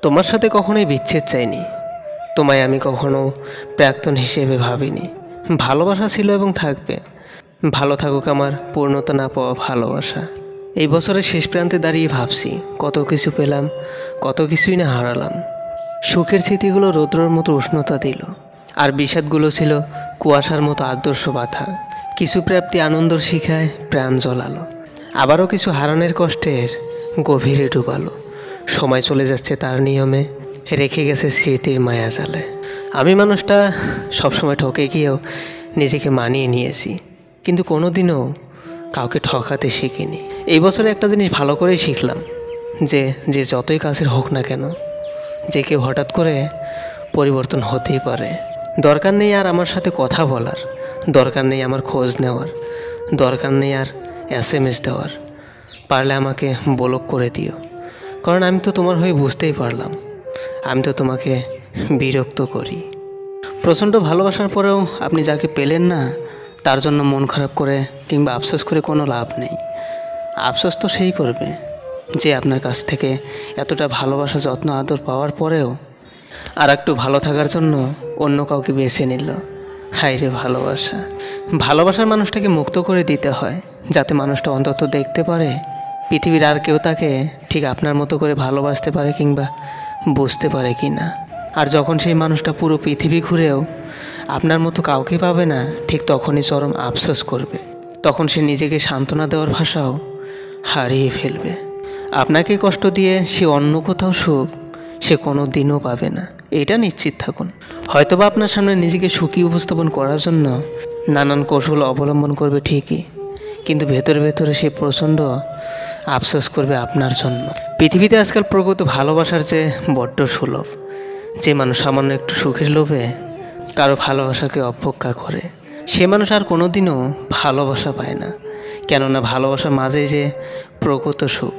তোমার সাথে কখনোই বিচ্ছেদ চাইনি, তোমায় আমি কখনো প্রাক্তন হিসেবে ভাবিনি। ভালোবাসা ছিল এবং থাকবে। ভালো থাকুক আমার পূর্ণতা না পাওয়া ভালোবাসা। এই বছরের শেষ প্রান্তে দাঁড়িয়ে ভাবছি কত কিছু পেলাম, কত কিছুই না হারালাম। সুখের স্মৃতিগুলো রৌদ্রের মতো উষ্ণতা দিল, আর বিষাদগুলো ছিল কুয়াশার মতো আদর্শ বাধা। কিছু প্রাপ্তি আনন্দর শিখায় প্রাণ জ্বলালো, আবারও কিছু হারানোর কষ্টের গভীরে ডুবালো। সময় চলে যাচ্ছে তার নিয়মে, রেখে গেছে স্মৃতির মায়া জালে। আমি মানুষটা সবসময় ঠকে গিয়েও নিজেকে মানিয়ে নিয়েছি, কিন্তু কোনোদিনও কাউকে ঠকাতে শিখিনি। এই বছরে একটা জিনিস ভালো করেই শিখলাম, যে যে যতই কাছের হোক না কেন, যে কেউ হঠাৎ করে পরিবর্তন হতেই পারে। দরকার নেই আর আমার সাথে কথা বলার, দরকার নেই আমার খোঁজ নেওয়ার, দরকার নেই আর SMS দেওয়ার। পারলে আমাকে ব্লক করে দিও, কারণ আমি তো তোমার হয়ে বুঝতেই পারলাম আমি তো তোমাকে বিরক্ত করি। প্রচণ্ড ভালোবাসার পরেও আপনি যাকে পেলেন না, তার জন্য মন খারাপ করে কিংবা আফসোস করে কোনো লাভ নেই। আফসোস তো সেই করবে যে আপনার কাছ থেকে এতটা ভালোবাসা, যত্ন, আদর পাওয়ার পরেও আর একটু ভালো থাকার জন্য অন্য কাউকে বেছে নিল। হায় রে ভালোবাসা! ভালোবাসার মানুষটাকে মুক্ত করে দিতে হয়, যাতে মানুষটা অন্তত দেখতে পারে পৃথিবীর আর কেউ তাকে ঠিক আপনার মতো করে ভালোবাসতে পারে কিংবা বুঝতে পারে কি না। আর যখন সেই মানুষটা পুরো পৃথিবী ঘুরেও আপনার মতো কাউকে পাবে না, ঠিক তখনই চরম আফসোস করবে। তখন সে নিজেকে সান্ত্বনা দেওয়ার ভাষাও হারিয়ে ফেলবে। আপনাকে কষ্ট দিয়ে সে অন্য কোথাও সুখ সে কোনো দিনও পাবে না, এটা নিশ্চিত থাকুন। হয়তোবা আপনার সামনে নিজেকে সুখী উপস্থাপন করার জন্য নানান কৌশল অবলম্বন করবে ঠিকই, কিন্তু ভেতরে ভেতরে সে প্রচণ্ড আফসোস করবে আপনার জন্য। পৃথিবীতে আজকাল প্রকৃত ভালোবাসার চেয়ে বড্ড সুলভ। যে মানুষ সামান্য একটু সুখের লোভে কারো ভালোবাসাকে অবজ্ঞা করে, সে মানুষ আর কোনো দিনও ভালোবাসা পায় না। কেননা ভালোবাসার মাঝে যে প্রকৃত সুখ,